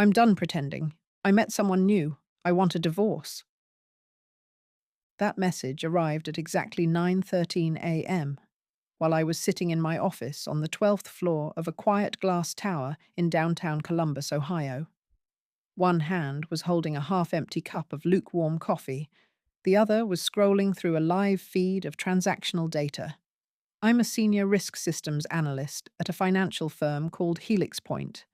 I'm done pretending. I met someone new. I want a divorce. That message arrived at exactly 9:13 a.m. while I was sitting in my office on the 12th floor of a quiet glass tower in downtown Columbus, Ohio. One hand was holding a half-empty cup of lukewarm coffee. The other was scrolling through a live feed of transactional data. I'm a senior risk systems analyst at a financial firm called Helix Point,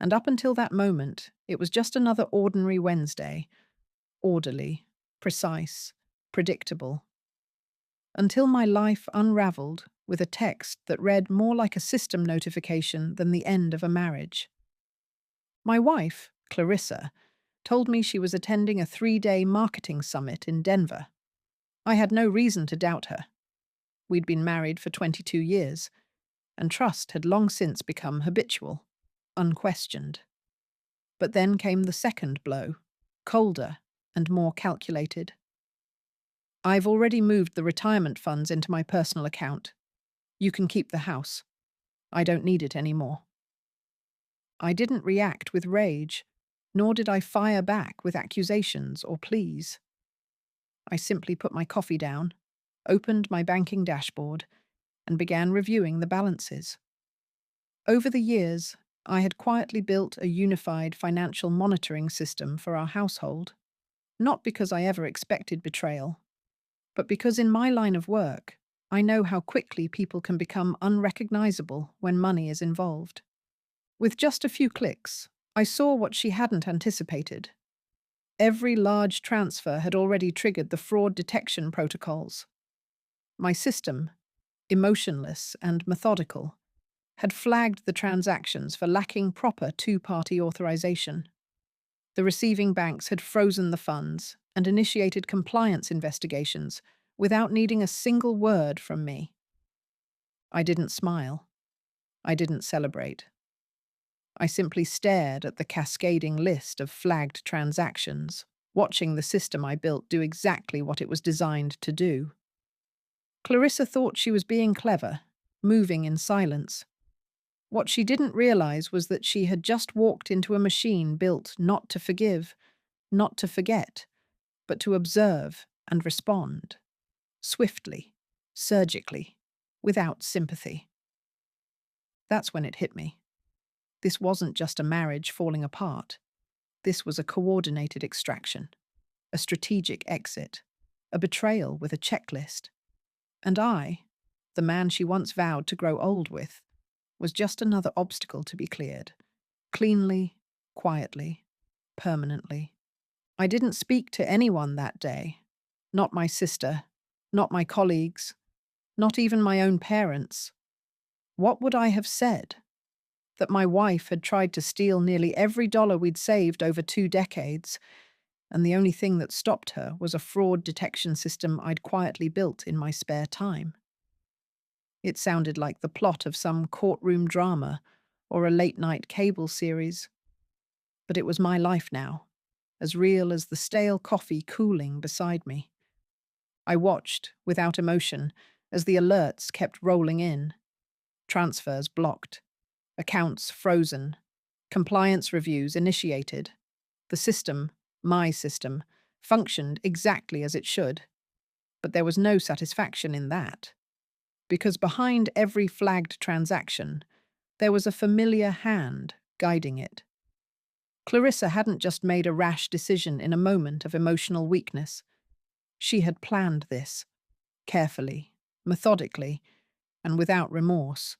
and up until that moment, it was just another ordinary Wednesday. Orderly, precise, predictable. Until my life unraveled with a text that read more like a system notification than the end of a marriage. My wife, Clarissa, told me she was attending a 3-day marketing summit in Denver. I had no reason to doubt her. We'd been married for 22 years, and trust had long since become habitual, unquestioned. But then came the second blow, colder and more calculated. I've already moved the retirement funds into my personal account. You can keep the house. I don't need it anymore. I didn't react with rage, nor did I fire back with accusations or pleas. I simply put my coffee down, opened my banking dashboard, and began reviewing the balances. Over the years, I had quietly built a unified financial monitoring system for our household, not because I ever expected betrayal, but because in my line of work, I know how quickly people can become unrecognizable when money is involved. With just a few clicks, I saw what she hadn't anticipated. Every large transfer had already triggered the fraud detection protocols. My system, emotionless and methodical, had flagged the transactions for lacking proper two-party authorization. The receiving banks had frozen the funds and initiated compliance investigations without needing a single word from me. I didn't smile. I didn't celebrate. I simply stared at the cascading list of flagged transactions, watching the system I built do exactly what it was designed to do. Clarissa thought she was being clever, moving in silence. What she didn't realize was that she had just walked into a machine built not to forgive, not to forget, but to observe and respond. Swiftly, surgically, without sympathy. That's when it hit me. This wasn't just a marriage falling apart. This was a coordinated extraction, a strategic exit, a betrayal with a checklist. And I, the man she once vowed to grow old with, was just another obstacle to be cleared. Cleanly, quietly, permanently. I didn't speak to anyone that day. Not my sister, not my colleagues, not even my own parents. What would I have said? That my wife had tried to steal nearly every dollar we'd saved over 2 decades, and the only thing that stopped her was a fraud detection system I'd quietly built in my spare time. It sounded like the plot of some courtroom drama or a late-night cable series. But it was my life now, as real as the stale coffee cooling beside me. I watched, without emotion, as the alerts kept rolling in. Transfers blocked, accounts frozen, compliance reviews initiated. The system, my system, functioned exactly as it should. But there was no satisfaction in that. Because behind every flagged transaction, there was a familiar hand guiding it. Clarissa hadn't just made a rash decision in a moment of emotional weakness. She had planned this, carefully, methodically, and without remorse.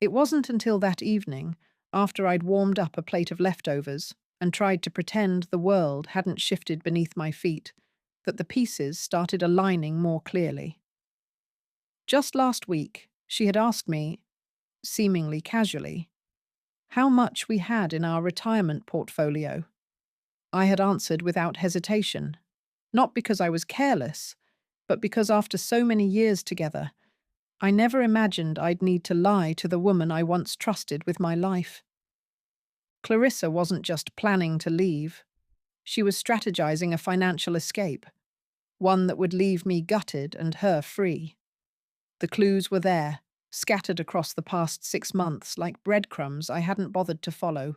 It wasn't until that evening, after I'd warmed up a plate of leftovers and tried to pretend the world hadn't shifted beneath my feet, that the pieces started aligning more clearly. Just last week, she had asked me, seemingly casually, how much we had in our retirement portfolio. I had answered without hesitation, not because I was careless, but because after so many years together, I never imagined I'd need to lie to the woman I once trusted with my life. Clarissa wasn't just planning to leave. She was strategizing a financial escape, one that would leave me gutted and her free. The clues were there, scattered across the past 6 months like breadcrumbs I hadn't bothered to follow.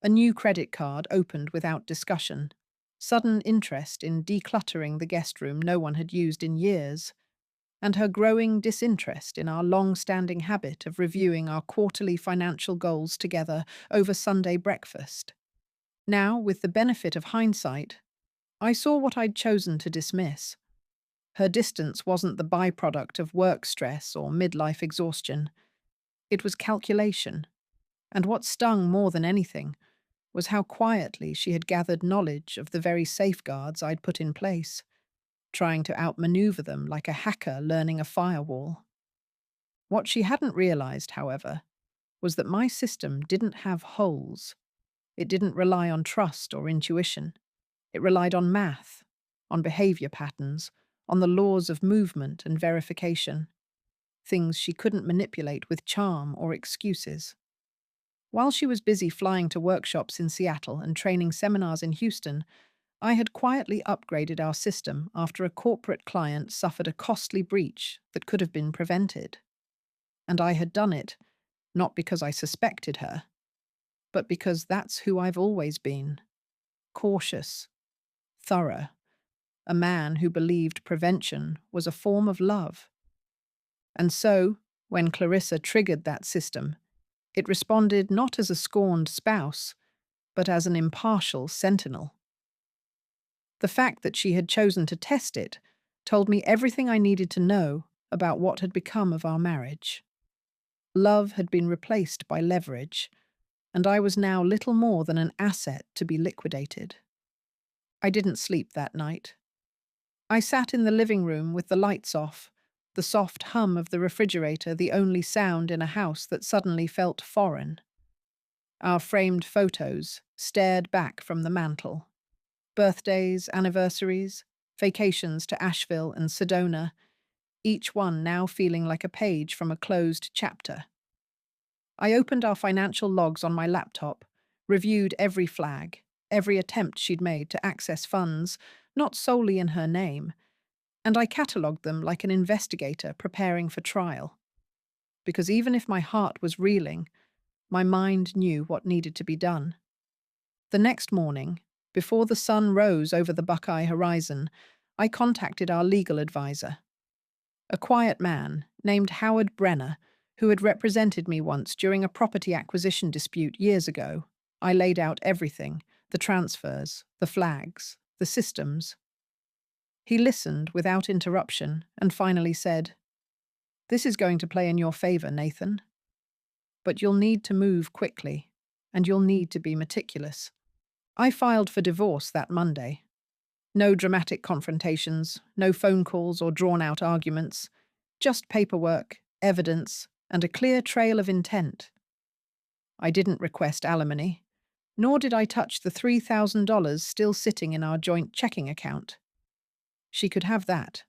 A new credit card opened without discussion. Sudden interest in decluttering the guest room no one had used in years, and her growing disinterest in our long-standing habit of reviewing our quarterly financial goals together over Sunday breakfast. Now, with the benefit of hindsight, I saw what I'd chosen to dismiss. Her distance wasn't the byproduct of work stress or midlife exhaustion. It was calculation, and what stung more than anything was how quietly she had gathered knowledge of the very safeguards I'd put in place, trying to outmaneuver them like a hacker learning a firewall. What she hadn't realized, however, was that my system didn't have holes. It didn't rely on trust or intuition. It relied on math, on behavior patterns, on the laws of movement and verification, things she couldn't manipulate with charm or excuses. While she was busy flying to workshops in Seattle and training seminars in Houston, I had quietly upgraded our system after a corporate client suffered a costly breach that could have been prevented. And I had done it, not because I suspected her, but because that's who I've always been. Cautious, thorough, a man who believed prevention was a form of love. And so, when Clarissa triggered that system, it responded not as a scorned spouse, but as an impartial sentinel. The fact that she had chosen to test it told me everything I needed to know about what had become of our marriage. Love had been replaced by leverage, and I was now little more than an asset to be liquidated. I didn't sleep that night. I sat in the living room with the lights off, the soft hum of the refrigerator the only sound in a house that suddenly felt foreign. Our framed photos stared back from the mantel. Birthdays, anniversaries, vacations to Asheville and Sedona, each one now feeling like a page from a closed chapter. I opened our financial logs on my laptop, reviewed every flag, every attempt she'd made to access funds, not solely in her name, and I catalogued them like an investigator preparing for trial. Because even if my heart was reeling, my mind knew what needed to be done. The next morning, before the sun rose over the Buckeye horizon, I contacted our legal advisor, a quiet man named Howard Brenner, who had represented me once during a property acquisition dispute years ago. I laid out everything, the transfers, the flags, the systems. He listened without interruption and finally said, "This is going to play in your favor, Nathan. But you'll need to move quickly, and you'll need to be meticulous." I filed for divorce that Monday. No dramatic confrontations, no phone calls or drawn-out arguments, just paperwork, evidence, and a clear trail of intent. I didn't request alimony, nor did I touch the $3,000 still sitting in our joint checking account. She could have that.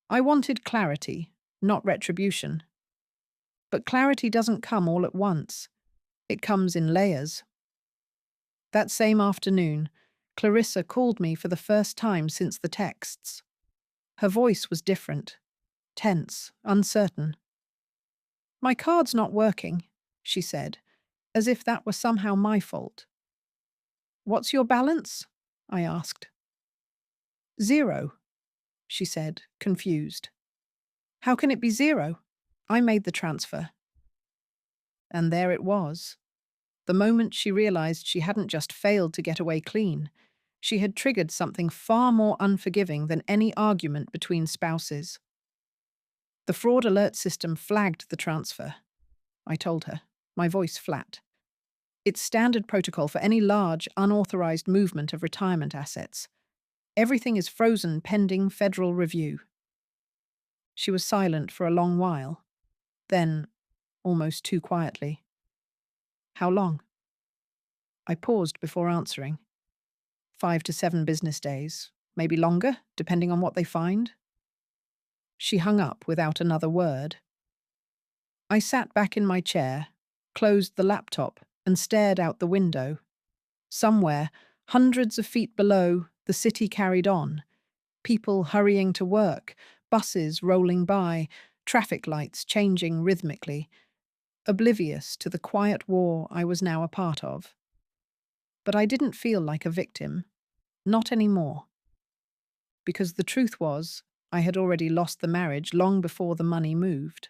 I wanted clarity, not retribution. But clarity doesn't come all at once. It comes in layers. That same afternoon, Clarissa called me for the first time since the texts. Her voice was different, tense, uncertain. "My card's not working," she said, as if that were somehow my fault. "What's your balance?" I asked. "Zero," she said, confused. "How can it be zero? I made the transfer." And there it was. The moment she realized she hadn't just failed to get away clean, she had triggered something far more unforgiving than any argument between spouses. "The fraud alert system flagged the transfer," I told her, my voice flat. "It's standard protocol for any large, unauthorized movement of retirement assets. Everything is frozen pending federal review." She was silent for a long while. Then, almost too quietly, "How long?" I paused before answering. 5 to 7 business days, maybe longer, depending on what they find. She hung up without another word. I sat back in my chair, closed the laptop, and stared out the window. Somewhere, hundreds of feet below, the city carried on. People hurrying to work, buses rolling by, traffic lights changing rhythmically, oblivious to the quiet war I was now a part of. But I didn't feel like a victim. Not anymore. Because the truth was, I had already lost the marriage long before the money moved.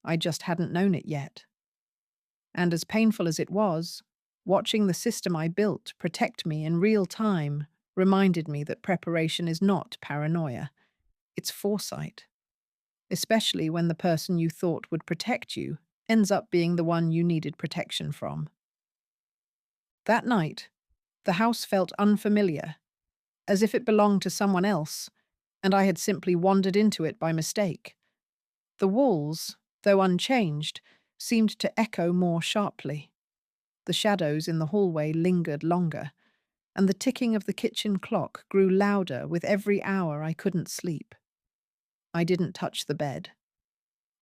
I just hadn't known it yet. And as painful as it was, watching the system I built protect me in real time reminded me that preparation is not paranoia. It's foresight. Especially when the person you thought would protect you ends up being the one you needed protection from. That night, the house felt unfamiliar, as if it belonged to someone else, and I had simply wandered into it by mistake. The walls, though unchanged, seemed to echo more sharply. The shadows in the hallway lingered longer, and the ticking of the kitchen clock grew louder with every hour I couldn't sleep. I didn't touch the bed.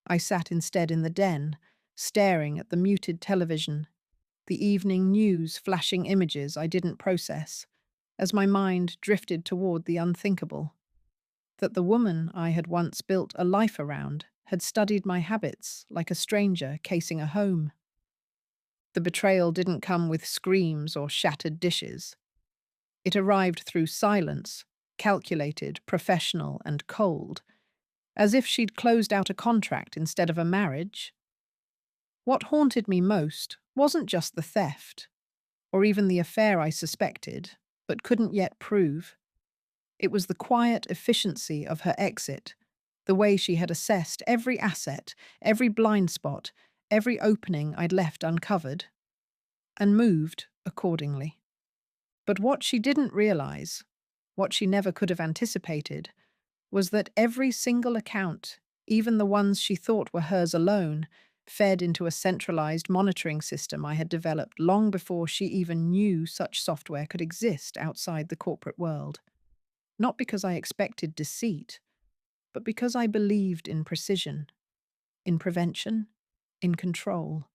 I sat instead in the den, staring at the muted television, the evening news flashing images I didn't process, as my mind drifted toward the unthinkable. That the woman I had once built a life around had studied my habits like a stranger casing a home. The betrayal didn't come with screams or shattered dishes. It arrived through silence, calculated, professional, and cold, as if she'd closed out a contract instead of a marriage. What haunted me most wasn't just the theft, or even the affair I suspected, but couldn't yet prove. It was the quiet efficiency of her exit, the way she had assessed every asset, every blind spot, every opening I'd left uncovered, and moved accordingly. But what she didn't realize, what she never could have anticipated, was that every single account, even the ones she thought were hers alone, fed into a centralized monitoring system I had developed long before she even knew such software could exist outside the corporate world. Not because I expected deceit, but because I believed in precision, in prevention, in control.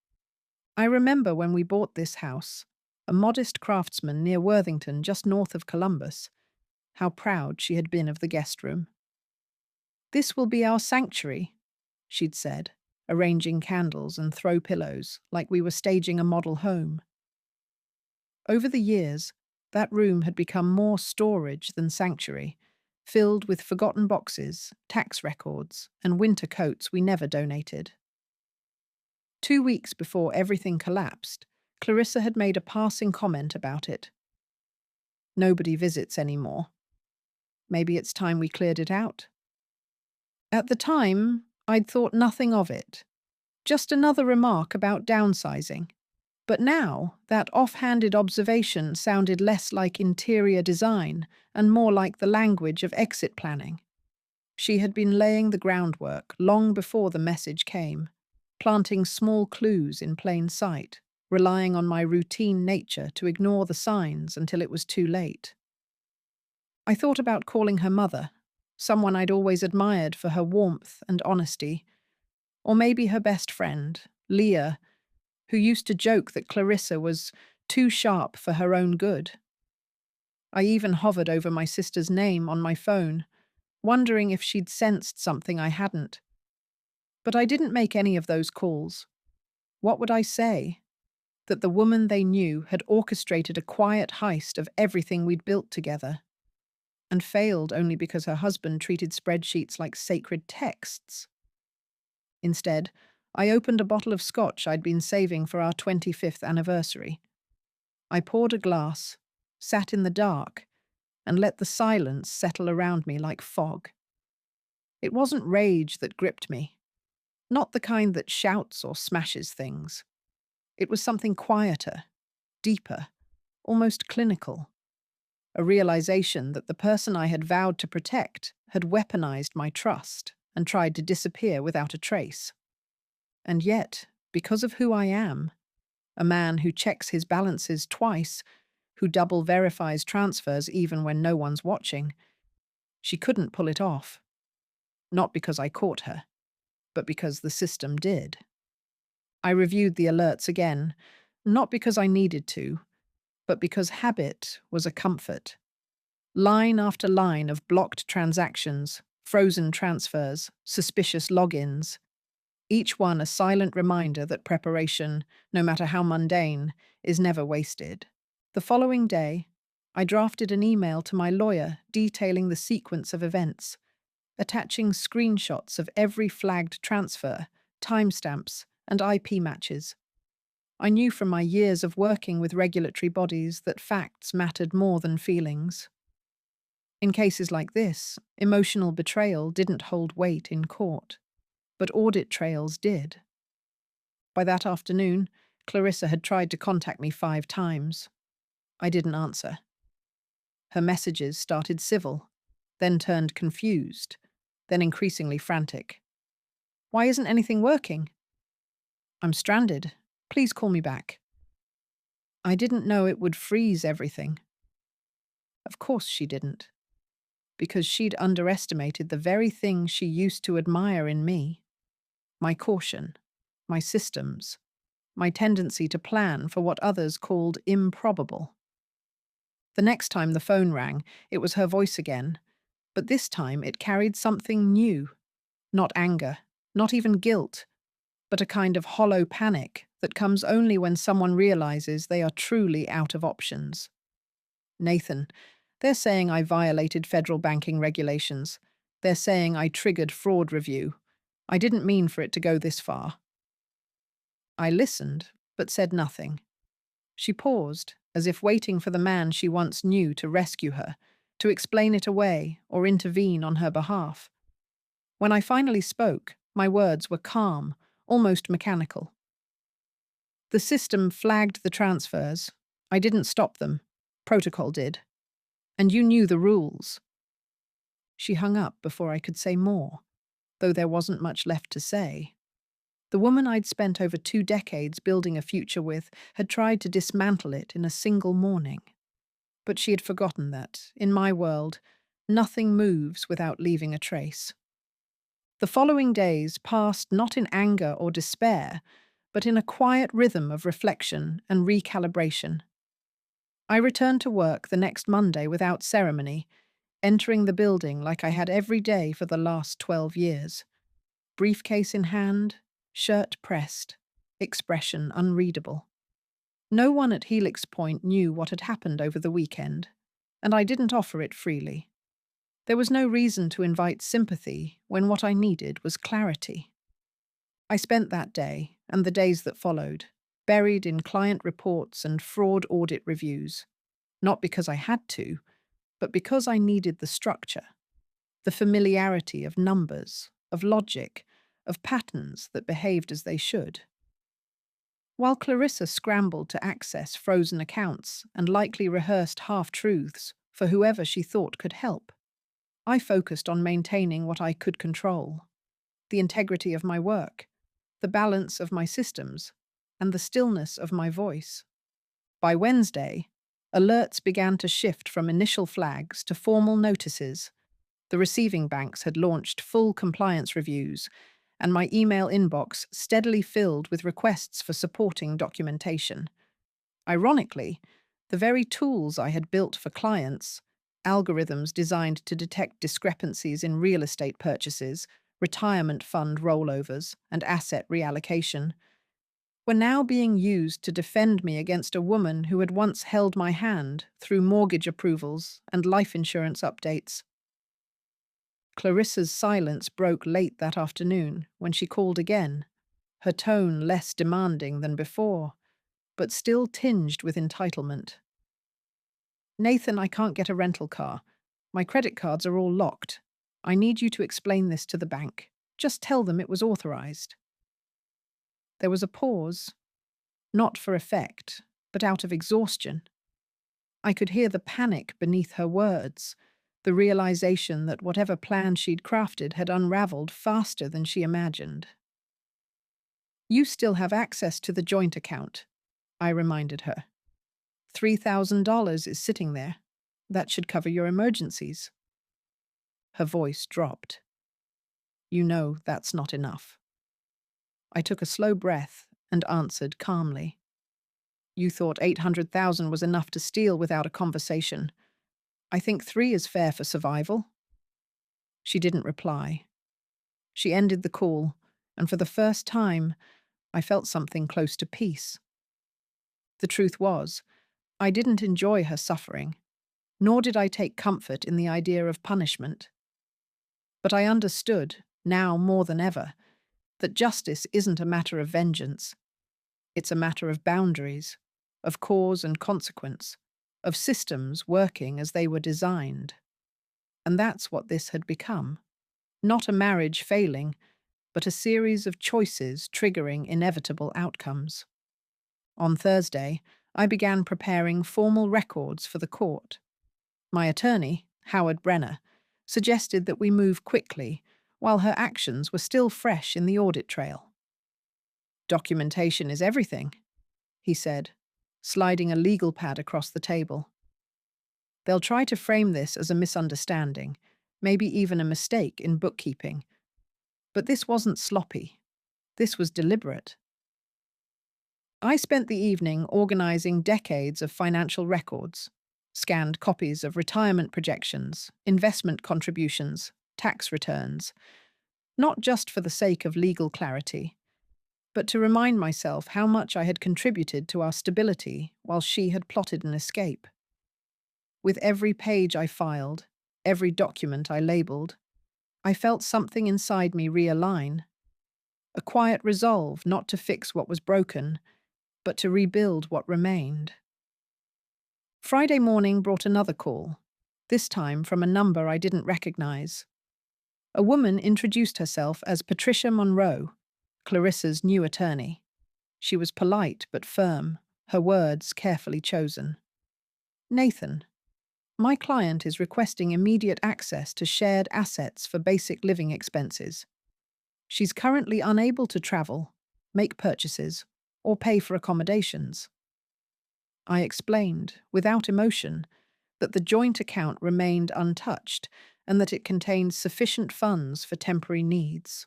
I remember when we bought this house, a modest craftsman near Worthington, just north of Columbus, how proud she had been of the guest room. "This will be our sanctuary," she'd said, arranging candles and throw pillows like we were staging a model home. Over the years, that room had become more storage than sanctuary, filled with forgotten boxes, tax records, and winter coats we never donated. 2 weeks before everything collapsed, Clarissa had made a passing comment about it. "Nobody visits anymore. Maybe it's time we cleared it out." At the time, I'd thought nothing of it. Just another remark about downsizing. But now, that off-handed observation sounded less like interior design and more like the language of exit planning. She had been laying the groundwork long before the message came, planting small clues in plain sight, relying on my routine nature to ignore the signs until it was too late. I thought about calling her mother, someone I'd always admired for her warmth and honesty, or maybe her best friend, Leah, who used to joke that Clarissa was too sharp for her own good. I even hovered over my sister's name on my phone, wondering if she'd sensed something I hadn't. But I didn't make any of those calls. What would I say? That the woman they knew had orchestrated a quiet heist of everything we'd built together, and failed only because her husband treated spreadsheets like sacred texts. Instead, I opened a bottle of scotch I'd been saving for our 25th anniversary. I poured a glass, sat in the dark, and let the silence settle around me like fog. It wasn't rage that gripped me, not the kind that shouts or smashes things. It was something quieter, deeper, almost clinical. A realization that the person I had vowed to protect had weaponized my trust and tried to disappear without a trace. And yet, because of who I am, a man who checks his balances twice, who double verifies transfers even when no one's watching, she couldn't pull it off. Not because I caught her, but because the system did. I reviewed the alerts again, not because I needed to, but because habit was a comfort. Line after line of blocked transactions, frozen transfers, suspicious logins, each one a silent reminder that preparation, no matter how mundane, is never wasted. The following day, I drafted an email to my lawyer detailing the sequence of events, attaching screenshots of every flagged transfer, timestamps, and IP matches. I knew from my years of working with regulatory bodies that facts mattered more than feelings. In cases like this, emotional betrayal didn't hold weight in court, but audit trails did. By that afternoon, Clarissa had tried to contact me 5 times. I didn't answer. Her messages started civil, then turned confused, then increasingly frantic. "Why isn't anything working?" "I'm stranded. Please call me back." I didn't know it would freeze everything. Of course she didn't, because she'd underestimated the very thing she used to admire in me: my caution, my systems, my tendency to plan for what others called improbable. The next time the phone rang, it was her voice again, but this time it carried something new. Not anger, not even guilt, but a kind of hollow panic that comes only when someone realizes they are truly out of options. "Nathan, they're saying I violated federal banking regulations. They're saying I triggered fraud review. I didn't mean for it to go this far." I listened, but said nothing. She paused, as if waiting for the man she once knew to rescue her, to explain it away or intervene on her behalf. When I finally spoke, my words were calm, almost mechanical. "The system flagged the transfers. I didn't stop them. Protocol did. And you knew the rules." She hung up before I could say more, though there wasn't much left to say. The woman I'd spent over 2 decades building a future with had tried to dismantle it in a single morning. But she had forgotten that, in my world, nothing moves without leaving a trace. The following days passed not in anger or despair, but in a quiet rhythm of reflection and recalibration. I returned to work the next Monday without ceremony, entering the building like I had every day for the last 12 years. Briefcase in hand, shirt pressed, expression unreadable. No one at Helix Point knew what had happened over the weekend, and I didn't offer it freely. There was no reason to invite sympathy when what I needed was clarity. I spent that day, and the days that followed, buried in client reports and fraud audit reviews, not because I had to, but because I needed the structure, the familiarity of numbers, of logic, of patterns that behaved as they should. While Clarissa scrambled to access frozen accounts and likely rehearsed half-truths for whoever she thought could help, I focused on maintaining what I could control: the integrity of my work, the balance of my systems, and the stillness of my voice. By Wednesday, alerts began to shift from initial flags to formal notices. The receiving banks had launched full compliance reviews, and my email inbox steadily filled with requests for supporting documentation. Ironically, the very tools I had built for clients, algorithms designed to detect discrepancies in real estate purchases, retirement fund rollovers, and asset reallocation, were now being used to defend me against a woman who had once held my hand through mortgage approvals and life insurance updates. Clarissa's silence broke late that afternoon when she called again, her tone less demanding than before, but still tinged with entitlement. "Nathan, I can't get a rental car. My credit cards are all locked. I need you to explain this to the bank. Just tell them it was authorized." There was a pause, not for effect, but out of exhaustion. I could hear the panic beneath her words, the realization that whatever plan she'd crafted had unraveled faster than she imagined. "You still have access to the joint account," I reminded her. $3,000 is sitting there. That should cover your emergencies." Her voice dropped. "You know that's not enough." I took a slow breath and answered calmly. "You thought 800,000 was enough to steal without a conversation. I think 3 is fair for survival." She didn't reply. She ended the call, and for the first time, I felt something close to peace. The truth was, I didn't enjoy her suffering, nor did I take comfort in the idea of punishment. But I understood, now more than ever, that justice isn't a matter of vengeance. It's a matter of boundaries, of cause and consequence, of systems working as they were designed. And that's what this had become. Not a marriage failing, but a series of choices triggering inevitable outcomes. On Thursday, I began preparing formal records for the court. My attorney, Howard Brenner, suggested that we move quickly while her actions were still fresh in the audit trail. "Documentation is everything," he said, sliding a legal pad across the table. "They'll try to frame this as a misunderstanding, maybe even a mistake in bookkeeping. But this wasn't sloppy. This was deliberate." I spent the evening organizing decades of financial records, scanned copies of retirement projections, investment contributions, tax returns, not just for the sake of legal clarity, but to remind myself how much I had contributed to our stability while she had plotted an escape. With every page I filed, every document I labeled, I felt something inside me realign, a quiet resolve not to fix what was broken, but to rebuild what remained. Friday morning brought another call, this time from a number I didn't recognize. A woman introduced herself as Patricia Monroe, Clarissa's new attorney. She was polite but firm, her words carefully chosen. "Nathan, my client is requesting immediate access to shared assets for basic living expenses. She's currently unable to travel, make purchases, or pay for accommodations." I explained, without emotion, that the joint account remained untouched and that it contained sufficient funds for temporary needs.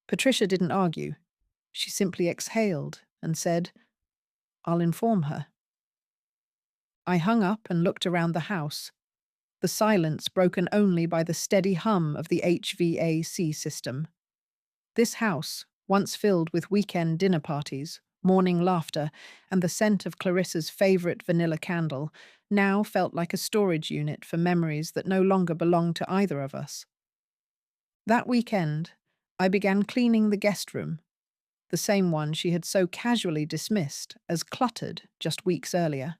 Patricia didn't argue. She simply exhaled and said, "I'll inform her." I hung up and looked around the house, the silence broken only by the steady hum of the HVAC system. This house, once filled with weekend dinner parties, morning laughter, and the scent of Clarissa's favorite vanilla candle, now felt like a storage unit for memories that no longer belonged to either of us. That weekend, I began cleaning the guest room, the same one she had so casually dismissed as cluttered just weeks earlier.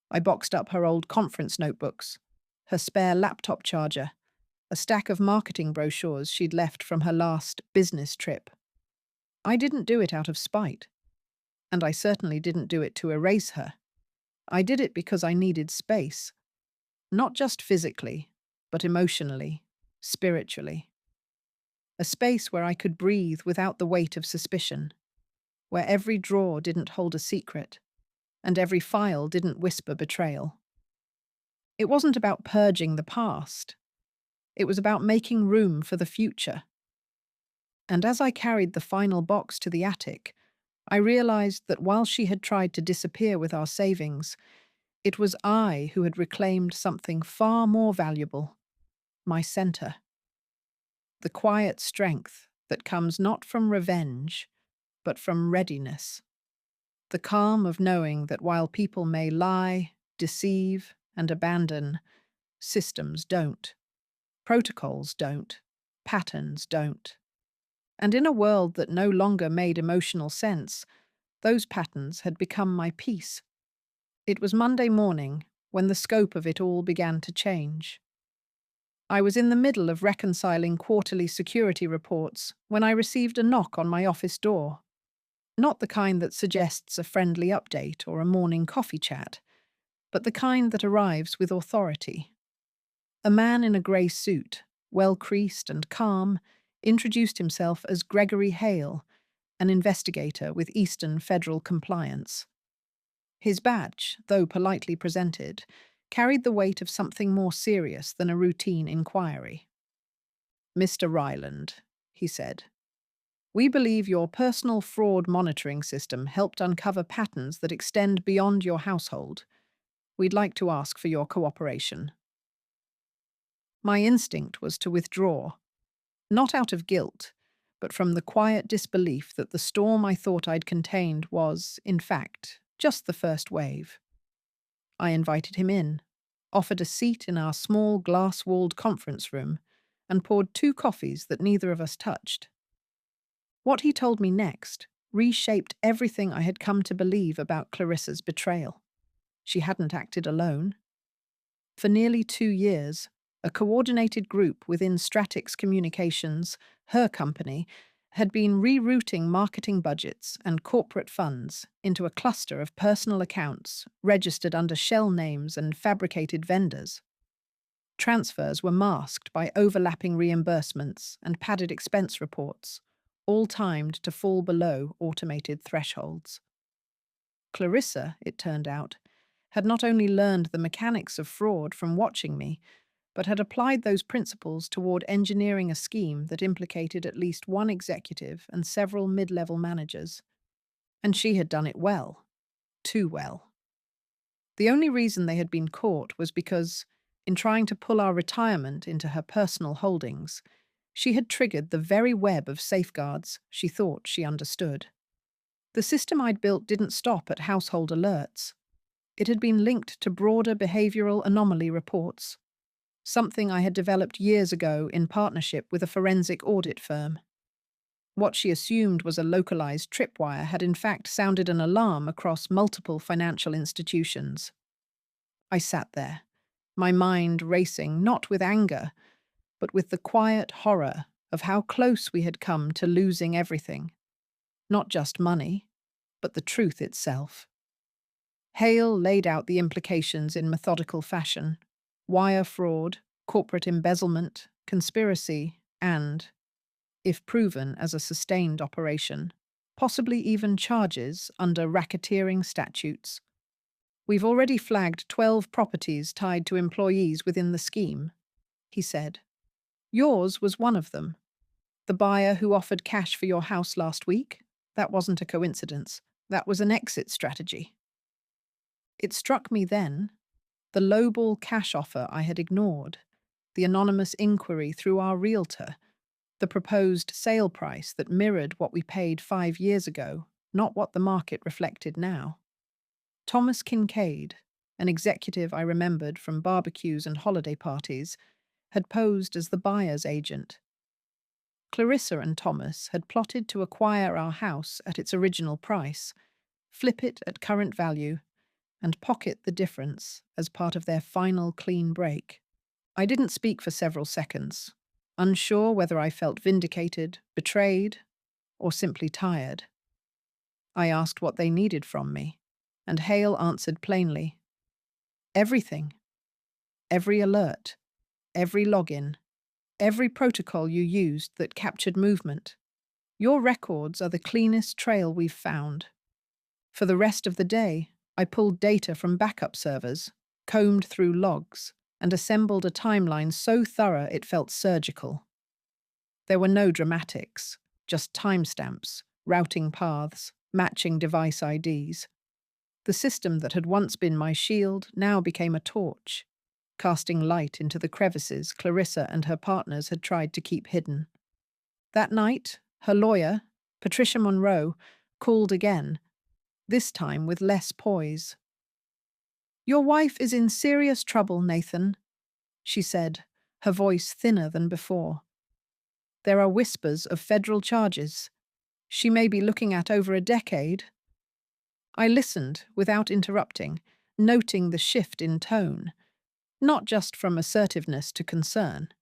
I boxed up her old conference notebooks, her spare laptop charger, a stack of marketing brochures she'd left from her last business trip. I didn't do it out of spite, and I certainly didn't do it to erase her. I did it because I needed space, not just physically, but emotionally, spiritually. A space where I could breathe without the weight of suspicion, where every drawer didn't hold a secret, and every file didn't whisper betrayal. It wasn't about purging the past. It was about making room for the future. And as I carried the final box to the attic, I realized that while she had tried to disappear with our savings, it was I who had reclaimed something far more valuable, my center. The quiet strength that comes not from revenge, but from readiness. The calm of knowing that while people may lie, deceive, and abandon, systems don't. Protocols don't. Patterns don't. And in a world that no longer made emotional sense, those patterns had become my peace. It was Monday morning when the scope of it all began to change. I was in the middle of reconciling quarterly security reports when I received a knock on my office door. Not the kind that suggests a friendly update or a morning coffee chat, but the kind that arrives with authority. A man in a grey suit, well-creased and calm, introduced himself as Gregory Hale, an investigator with Eastern Federal Compliance. His badge, though politely presented, carried the weight of something more serious than a routine inquiry. "Mr. Ryland," he said, "we believe your personal fraud monitoring system helped uncover patterns that extend beyond your household. We'd like to ask for your cooperation." My instinct was to withdraw, not out of guilt, but from the quiet disbelief that the storm I thought I'd contained was, in fact, just the first wave. I invited him in, offered a seat in our small glass-walled conference room, and poured 2 coffees that neither of us touched. What he told me next reshaped everything I had come to believe about Clarissa's betrayal. She hadn't acted alone. For nearly 2 years, a coordinated group within Stratix Communications, her company, had been rerouting marketing budgets and corporate funds into a cluster of personal accounts registered under shell names and fabricated vendors. Transfers were masked by overlapping reimbursements and padded expense reports, all timed to fall below automated thresholds. Clarissa, it turned out, had not only learned the mechanics of fraud from watching me, but had applied those principles toward engineering a scheme that implicated at least one executive and several mid-level managers. And she had done it well. Too well. The only reason they had been caught was because, in trying to pull our retirement into her personal holdings, she had triggered the very web of safeguards she thought she understood. The system I'd built didn't stop at household alerts. It had been linked to broader behavioral anomaly reports, something I had developed years ago in partnership with a forensic audit firm. What she assumed was a localized tripwire had in fact sounded an alarm across multiple financial institutions. I sat there, my mind racing not with anger, but with the quiet horror of how close we had come to losing everything. Not just money, but the truth itself. Hale laid out the implications in methodical fashion: wire fraud, corporate embezzlement, conspiracy, and, if proven as a sustained operation, possibly even charges under racketeering statutes. "We've already flagged 12 properties tied to employees within the scheme," he said. "Yours was one of them. The buyer who offered cash for your house last week? That wasn't a coincidence. That was an exit strategy." It struck me then, the lowball cash offer I had ignored, the anonymous inquiry through our realtor, the proposed sale price that mirrored what we paid 5 years ago, not what the market reflected now. Thomas Kincaid, an executive I remembered from barbecues and holiday parties, had posed as the buyer's agent. Clarissa and Thomas had plotted to acquire our house at its original price, flip it at current value, and pocket the difference as part of their final clean break. I didn't speak for several seconds, unsure whether I felt vindicated, betrayed, or simply tired. I asked what they needed from me, and Hale answered plainly: "Everything. Every alert, every login, every protocol you used that captured movement. Your records are the cleanest trail we've found." For the rest of the day, I pulled data from backup servers, combed through logs, and assembled a timeline so thorough it felt surgical. There were no dramatics, just timestamps, routing paths, matching device IDs. The system that had once been my shield now became a torch, casting light into the crevices Clarissa and her partners had tried to keep hidden. That night, her lawyer, Patricia Monroe, called again, this time with less poise. "Your wife is in serious trouble, Nathan," she said, her voice thinner than before. "There are whispers of federal charges. She may be looking at over a decade." I listened without interrupting, noting the shift in tone, not just from assertiveness to concern,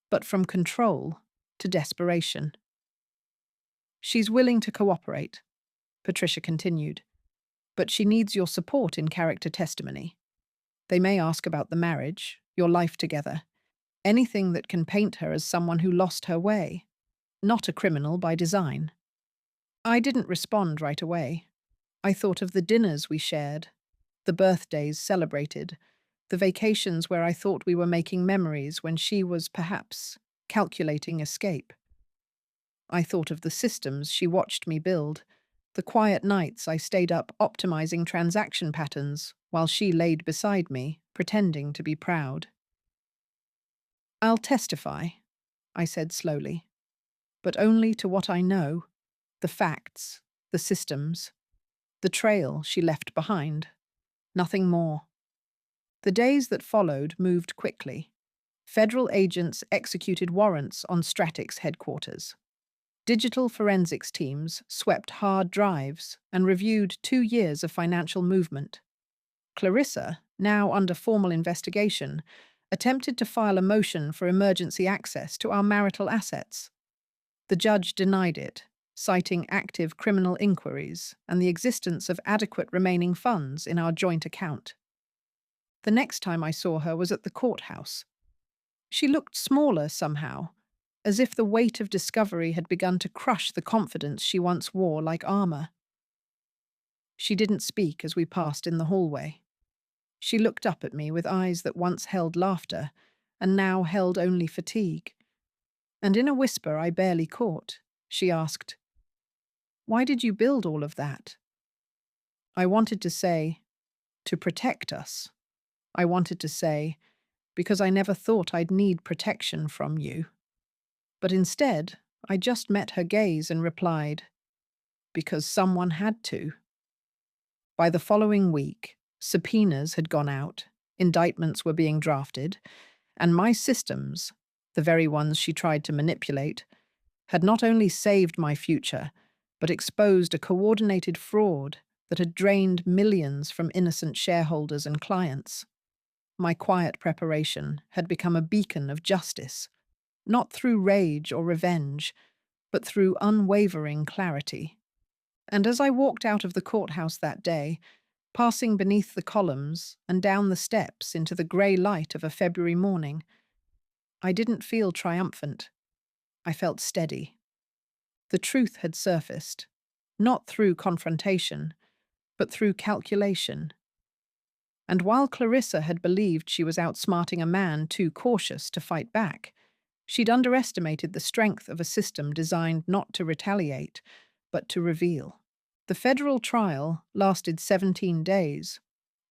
but from control to desperation. "She's willing to cooperate," Patricia continued, "but she needs your support in character testimony. They may ask about the marriage, your life together, anything that can paint her as someone who lost her way, not a criminal by design." I didn't respond right away. I thought of the dinners we shared, the birthdays celebrated, the vacations where I thought we were making memories when she was, perhaps, calculating escape. I thought of the systems she watched me build, the quiet nights I stayed up optimizing transaction patterns while she laid beside me, pretending to be proud. "I'll testify," I said slowly, "but only to what I know, the facts, the systems, the trail she left behind, nothing more." The days that followed moved quickly. Federal agents executed warrants on Stratic's headquarters. Digital forensics teams swept hard drives and reviewed 2 years of financial movement. Clarissa, now under formal investigation, attempted to file a motion for emergency access to our marital assets. The judge denied it, citing active criminal inquiries and the existence of adequate remaining funds in our joint account. The next time I saw her was at the courthouse. She looked smaller somehow, as if the weight of discovery had begun to crush the confidence she once wore like armor. She didn't speak as we passed in the hallway. She looked up at me with eyes that once held laughter and now held only fatigue. And in a whisper I barely caught, she asked, "Why did you build all of that?" I wanted to say, "To protect us." I wanted to say, "Because I never thought I'd need protection from you." But instead, I just met her gaze and replied, "Because someone had to." By the following week, subpoenas had gone out, indictments were being drafted, and my systems, the very ones she tried to manipulate, had not only saved my future, but exposed a coordinated fraud that had drained millions from innocent shareholders and clients. My quiet preparation had become a beacon of justice, not through rage or revenge, but through unwavering clarity. And as I walked out of the courthouse that day, passing beneath the columns and down the steps into the grey light of a February morning, I didn't feel triumphant. I felt steady. The truth had surfaced, not through confrontation, but through calculation. And while Clarissa had believed she was outsmarting a man too cautious to fight back, she'd underestimated the strength of a system designed not to retaliate, but to reveal. The federal trial lasted 17 days,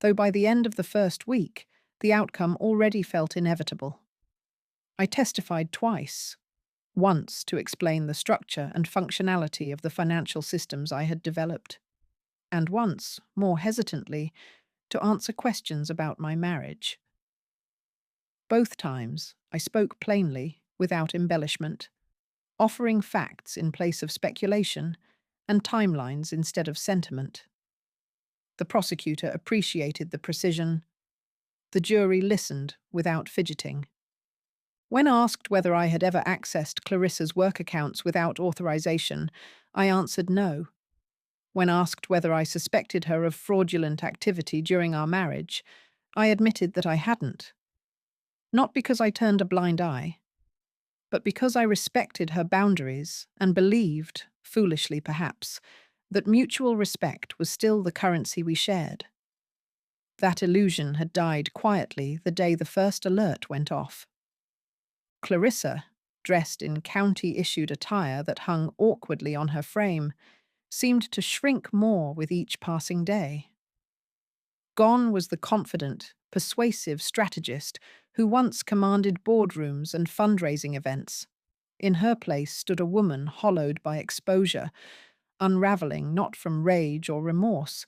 though by the end of the first week, the outcome already felt inevitable. I testified twice, once to explain the structure and functionality of the financial systems I had developed, and once, more hesitantly, to answer questions about my marriage. Both times, I spoke plainly, without embellishment, offering facts in place of speculation and timelines instead of sentiment. The prosecutor appreciated the precision. The jury listened without fidgeting. When asked whether I had ever accessed Clarissa's work accounts without authorization, I answered no. When asked whether I suspected her of fraudulent activity during our marriage, I admitted that I hadn't. Not because I turned a blind eye, but because I respected her boundaries and believed, foolishly perhaps, that mutual respect was still the currency we shared. That illusion had died quietly the day the first alert went off. Clarissa, dressed in county-issued attire that hung awkwardly on her frame, seemed to shrink more with each passing day. Gone was the confident, persuasive strategist who once commanded boardrooms and fundraising events. In her place stood a woman hollowed by exposure, unraveling not from rage or remorse,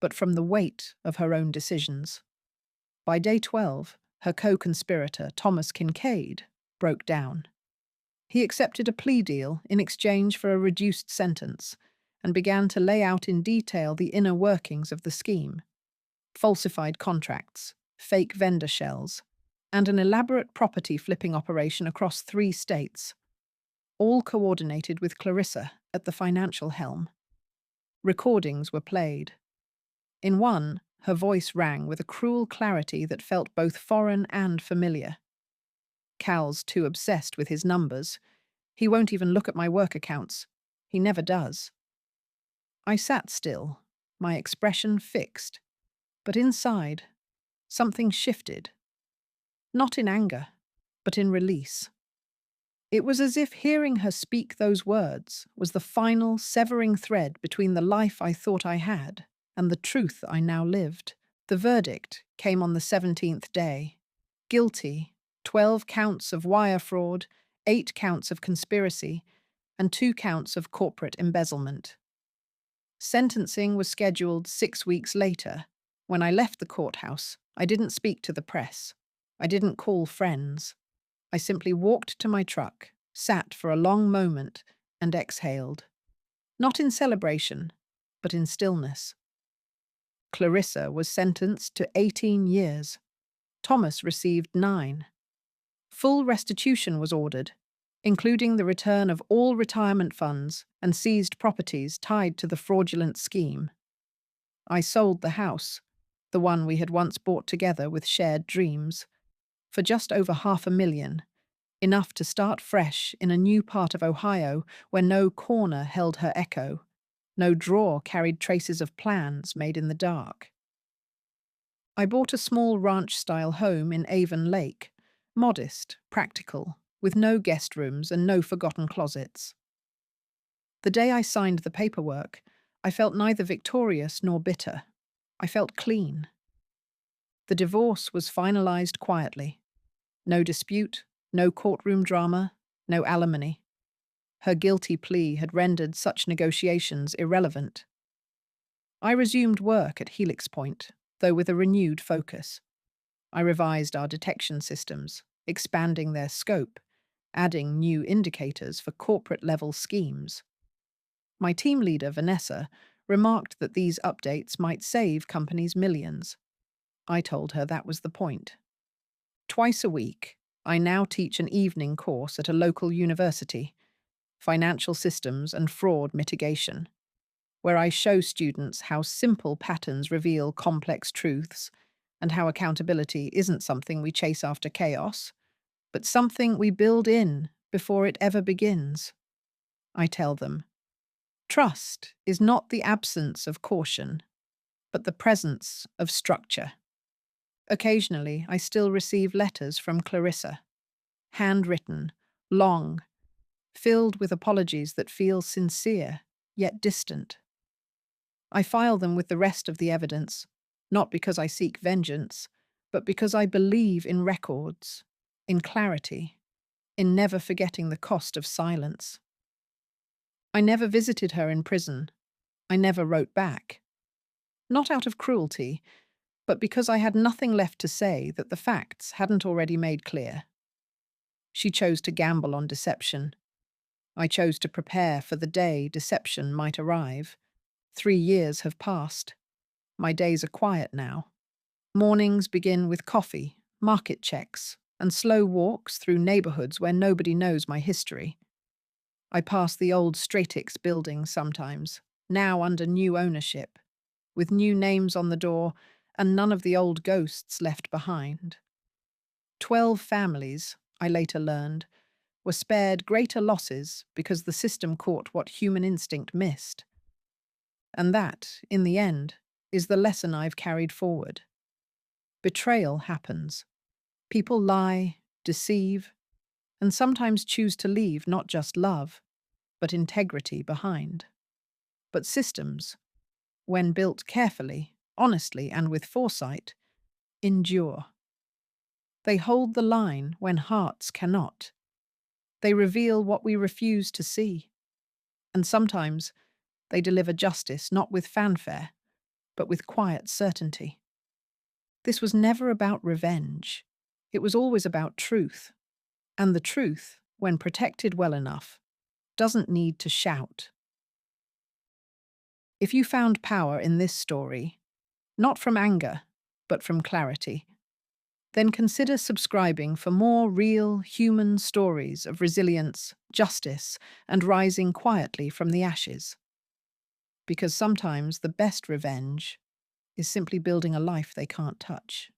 but from the weight of her own decisions. By day 12, her co-conspirator, Thomas Kincaid, broke down. He accepted a plea deal in exchange for a reduced sentence and began to lay out in detail the inner workings of the scheme. Falsified contracts, fake vendor shells, and an elaborate property flipping operation across 3 states, all coordinated with Clarissa at the financial helm. Recordings were played. In one, her voice rang with a cruel clarity that felt both foreign and familiar. "Cal's too obsessed with his numbers. He won't even look at my work accounts. He never does." I sat still, my expression fixed, but inside, something shifted. Not in anger, but in release. It was as if hearing her speak those words was the final severing thread between the life I thought I had and the truth I now lived. The verdict came on the 17th day. Guilty, 12 counts of wire fraud, 8 counts of conspiracy, and 2 counts of corporate embezzlement. Sentencing was scheduled 6 weeks later. When I left the courthouse, I didn't speak to the press. I didn't call friends. I simply walked to my truck, sat for a long moment, and exhaled. Not in celebration, but in stillness. Clarissa was sentenced to 18 years. Thomas received 9. Full restitution was ordered, including the return of all retirement funds and seized properties tied to the fraudulent scheme. I sold the house, the one we had once bought together with shared dreams, for just over $500,000, enough to start fresh in a new part of Ohio where no corner held her echo, no drawer carried traces of plans made in the dark. I bought a small ranch-style home in Avon Lake, modest, practical, with no guest rooms and no forgotten closets. The day I signed the paperwork, I felt neither victorious nor bitter. I felt clean. The divorce was finalized quietly. No dispute, no courtroom drama, no alimony. Her guilty plea had rendered such negotiations irrelevant. I resumed work at Helix Point, though with a renewed focus. I revised our detection systems, expanding their scope, adding new indicators for corporate-level schemes. My team leader, Vanessa, remarked that these updates might save companies millions. I told her that was the point. Twice a week, I now teach an evening course at a local university, Financial Systems and Fraud Mitigation, where I show students how simple patterns reveal complex truths and how accountability isn't something we chase after chaos, but something we build in before it ever begins. I tell them, trust is not the absence of caution, but the presence of structure. Occasionally, I still receive letters from Clarissa, handwritten, long, filled with apologies that feel sincere, yet distant. I file them with the rest of the evidence, not because I seek vengeance, but because I believe in records, in clarity, in never forgetting the cost of silence. I never visited her in prison. I never wrote back. Not out of cruelty, but because I had nothing left to say that the facts hadn't already made clear. She chose to gamble on deception. I chose to prepare for the day deception might arrive. 3 years have passed. My days are quiet now. Mornings begin with coffee, market checks, and slow walks through neighborhoods where nobody knows my history. I pass the old Stratix building sometimes, now under new ownership, with new names on the door and none of the old ghosts left behind. 12 families, I later learned, were spared greater losses because the system caught what human instinct missed. And that, in the end, is the lesson I've carried forward. Betrayal happens. People lie, deceive, and sometimes choose to leave not just love, but integrity behind. But systems, when built carefully, honestly, and with foresight, endure. They hold the line when hearts cannot. They reveal what we refuse to see. And sometimes they deliver justice not with fanfare, but with quiet certainty. This was never about revenge. It was always about truth. And the truth, when protected well enough, doesn't need to shout. If you found power in this story, not from anger, but from clarity, then consider subscribing for more real, human stories of resilience, justice, and rising quietly from the ashes. Because sometimes the best revenge is simply building a life they can't touch.